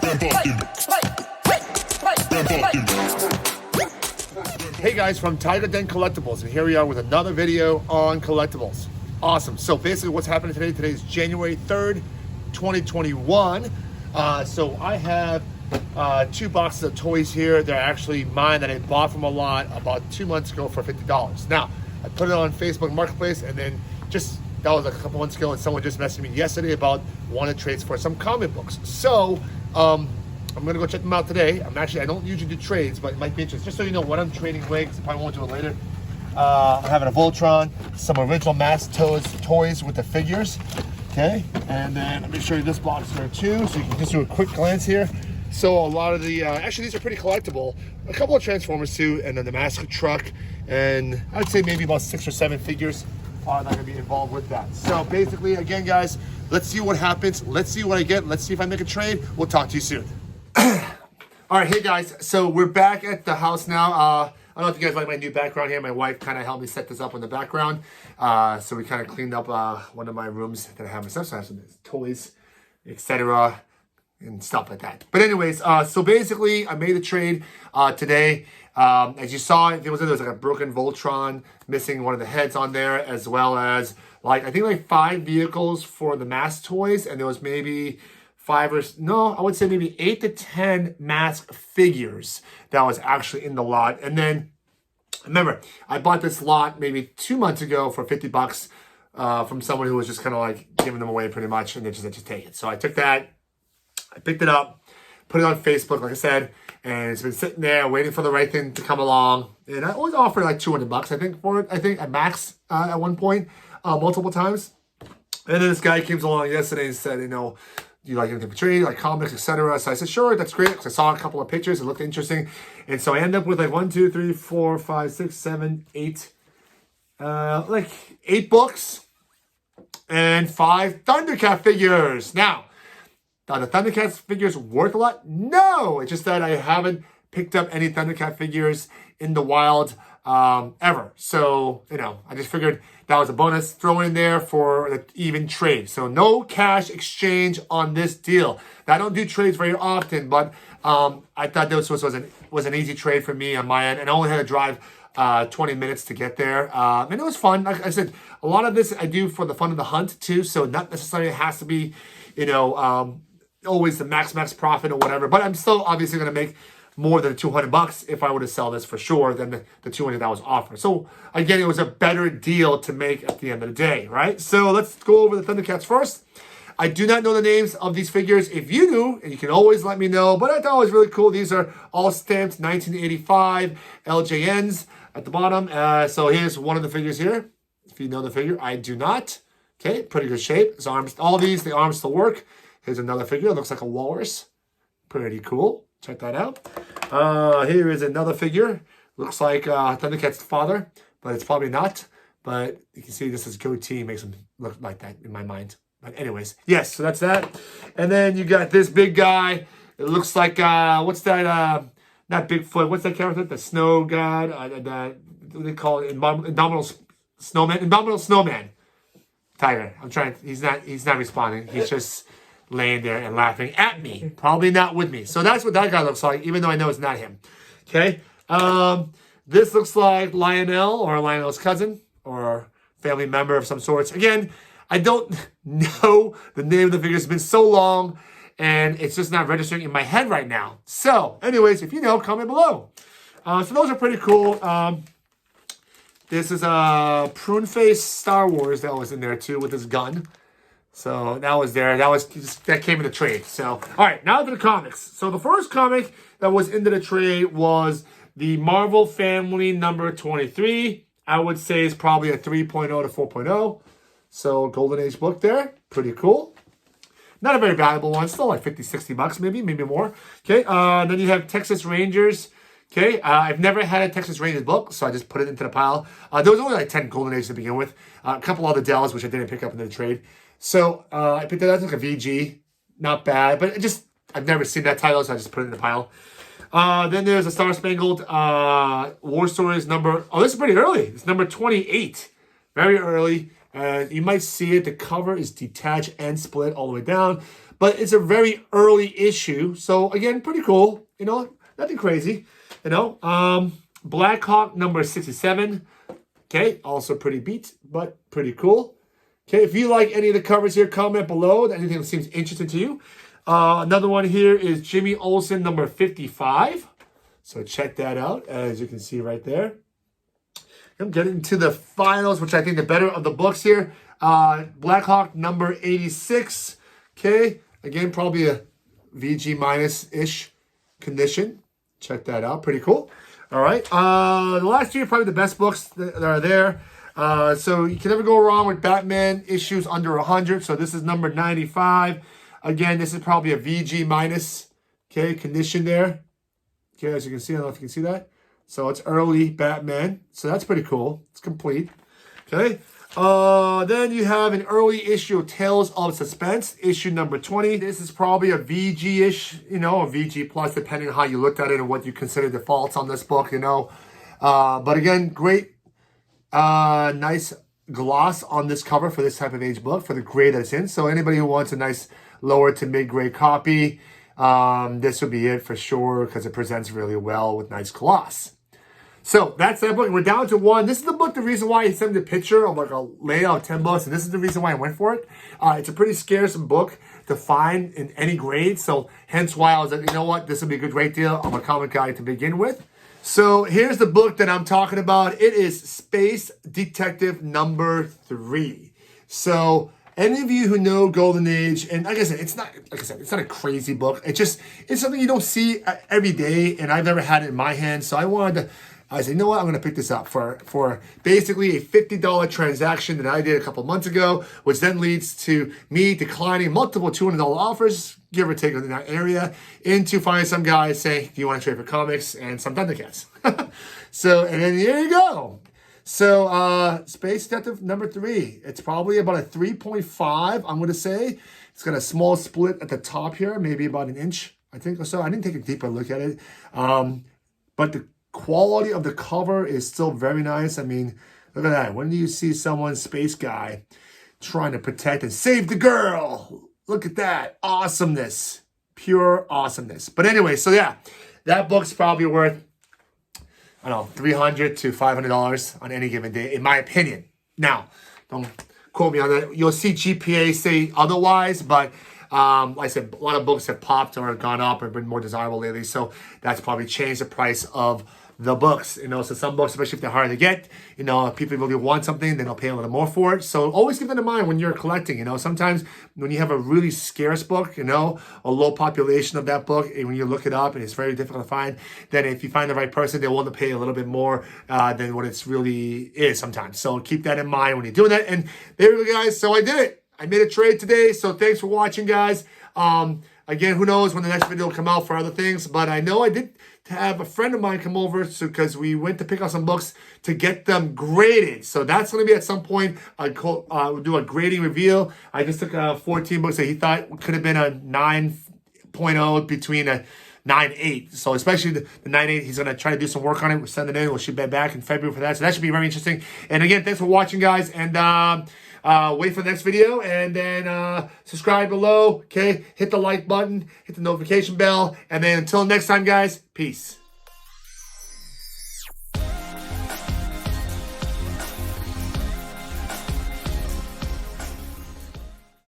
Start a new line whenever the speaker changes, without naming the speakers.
Hey guys, from Tigerdencollectibles, and here we are with another video on collectibles. Awesome. So basically what's happening today, today is January 3rd, 2021. So I have 2 boxes of toys here. They're actually mine that I bought from a lot about 2 months ago for $50. Now, I put it on Facebook Marketplace, and then that was like a couple months ago, and someone just messaged me yesterday about wanted trades for some comic books. So, I'm gonna go check them out today. I don't usually do trades, but it might be interesting. Just so you know what I'm trading away, because I probably won't do it later. I'm having a Voltron, some original mass toys with the figures. Okay, and then let me show you this box here too, so you can just do a quick glance here. So a lot of the, actually these are pretty collectible. A couple of Transformers too, and then the Master Truck, and I'd say maybe about 6 or 7 figures are not gonna be involved with that. So basically, again guys, let's see what happens. Let's see what I get. Let's see if I make a trade. We'll talk to you soon. All right, hey guys, so we're back at the house now. I don't know if you guys like my new background here. My wife kind of helped me set this up in the background. So we kind of cleaned up one of my rooms that I have myself. So I have some toys, etc. and stuff like that. But anyways, so basically I made a trade today. As you saw, there was like a broken Voltron, missing one of the heads on there, as well as I think 5 vehicles for the mass toys, and there was maybe 8 to 10 mask figures that was actually in the lot. And then remember, I bought this lot maybe 2 months ago for $50 from someone who was just kind of like giving them away pretty much, and they just take it. So I took that, I picked it up, put it on Facebook, like I said, and it's been sitting there waiting for the right thing to come along. And I always offer like $200, I think, for it. I think at max at one point, multiple times. And then this guy came along yesterday and said, do you like anything for trade, like comics, etc.? So I said, sure, that's great, because I saw a couple of pictures, it looked interesting. And so I ended up with 1, 2, 3, 4, 5, 6, 7, 8, 8 books and 5 Thundercat figures. Now, are the Thundercat figures worth a lot? No, it's just that I haven't picked up any Thundercat figures in the wild ever. So, I just figured that was a bonus throw in there for the even trade. So no cash exchange on this deal. Now, I don't do trades very often, but I thought this was an easy trade for me on my end, and I only had to drive 20 minutes to get there. And it was fun. Like I said, a lot of this I do for the fun of the hunt too, so not necessarily it has to be, always the max profit or whatever, but I'm still obviously going to make more than $200 if I were to sell this for sure than the $200 that was offered. So again, it was a better deal to make at the end of the day, right? So let's go over the Thundercats first. I do not know the names of these figures. If you do, and you can always let me know, but I thought it was really cool. These are all stamped 1985 LJNs at the bottom. So here's one of the figures here. If you know the figure, I do not. Okay, pretty good shape. His arms, all these, the arms still work. Here's another figure. It looks like a walrus. Pretty cool. Check that out. Here is another figure. Looks like Thundercat's father, but it's probably not. But you can see this is goatee makes him look like that in my mind. But anyways, yes, so that's that. And then you got this big guy. It looks like, what's that? Not Bigfoot. What's that character? The snow god. What do they call it? Indomitable Snowman. Indomitable Snowman. Tiger. I'm trying. He's not responding. He's just laying there and laughing at me. Probably not with me. So that's what that guy looks like, even though I know it's not him. Okay. This looks like Lionel, or Lionel's cousin, or family member of some sorts. Again, I don't know the name of the figure. It's been so long, and it's just not registering in my head right now. So, anyways, if you know, comment below. So those are pretty cool. This is a prune face Star Wars that was in there too with his gun. So that was there. That came in the trade. So, all right, now to the comics. So the first comic that was into the trade was the Marvel Family number 23. I would say it's probably a 3.0 to 4.0. So Golden Age book there. Pretty cool. Not a very valuable one. Still like 50, 60 bucks maybe more. Okay, then you have Texas Rangers. Okay, I've never had a Texas Rangers book, so I just put it into the pile. There was only like 10 Golden Ages to begin with. A couple other Dells, which I didn't pick up in the trade. So I picked it up as like a VG. Not bad, but I've never seen that title, so I just put it in the pile. Then there's a Star Spangled War Stories number. Oh, this is pretty early. It's number 28. Very early. You might see it. The cover is detached and split all the way down. but it's a very early issue. So again, pretty cool. You know, nothing crazy. You know, Black Hawk number 67. Okay, also pretty beat, but pretty cool. Okay, if you like any of the covers here, comment below. Anything that seems interesting to you. Another one here is Jimmy Olsen number 55. So check that out, as you can see right there. I'm getting to the finals, which I think the better of the books here. Black Hawk number 86. Okay, again, probably a VG minus-ish condition. Check that out, pretty cool. All right, the last three are probably the best books that are there. So you can never go wrong with Batman issues under 100. So this is number 95. Again, this is probably a VG minus, okay, condition there. Okay, as you can see, I don't know if you can see that. So it's early Batman. So that's pretty cool. It's complete. Okay. Then you have an early issue of Tales of Suspense, issue number 20. This is probably a VG-ish, you know, a VG plus, depending on how you looked at it and what you consider the faults on this book, you know. But again, great, nice gloss on this cover for this type of age book, for the grade that it's in. So anybody who wants a nice lower to mid-grade copy, this would be it for sure, because it presents really well with nice gloss. So that's that book. We're down to one. This is the book, the reason why he sent me the picture of like a layout of 10 books, and this is the reason why I went for it. It's a pretty scarce book to find in any grade, so hence why I was like, you know what, this would be a good great deal. I'm a comic guy to begin with. So here's the book that I'm talking about. It is Space Detective number 3. So any of you who know Golden Age, and like I said, it's not a crazy book. It's something you don't see every day, and I've never had it in my hands. So I said, you know what, I'm going to pick this up for basically a $50 transaction that I did a couple months ago, which then leads to me declining multiple $200 offers, give or take in that area, into finding some guys saying, do you want to trade for comics and some Thundercats? So, and then here you go. So, Space Detective number 3. It's probably about a 3.5, I'm going to say. It's got a small split at the top here, maybe about an inch, I think, or so. I didn't take a deeper look at it. But the quality of the cover is still very nice. I mean, look at that. When do you see someone, space guy, trying to protect and save the girl? Look at that. Awesomeness. Pure awesomeness. But anyway, so yeah, that book's probably worth, I don't know, $300 to $500 on any given day, in my opinion. Now, don't quote me on that. You'll see GPA say otherwise, but like I said, a lot of books have popped or gone up or been more desirable lately, so that's probably changed the price of the books. You know, so some books, especially if they're hard to get, you know, if people really want something, then they'll pay a little more for it. So always keep that in mind when you're collecting. You know, sometimes when you have a really scarce book, you know, a low population of that book, and when you look it up and it's very difficult to find, then if you find the right person, they're willing to pay a little bit more than what it's really is sometimes. So keep that in mind when you're doing that. And there we go, guys. So I did it. I made a trade today. So thanks for watching, guys. Again, who knows when the next video will come out for other things, but I know I did have a friend of mine come over because we went to pick up some books to get them graded. So that's going to be at some point. We'll do a grading reveal. I just took 14 books that he thought could have been a 9.0 between a 9.8. So especially the 9.8, he's going to try to do some work on it. We'll send it in. We'll ship that back in February for that. So that should be very interesting. And again, thanks for watching, guys. And wait for the next video, and then subscribe below, okay? Hit the like button, hit the notification bell, and then until next time, guys, peace.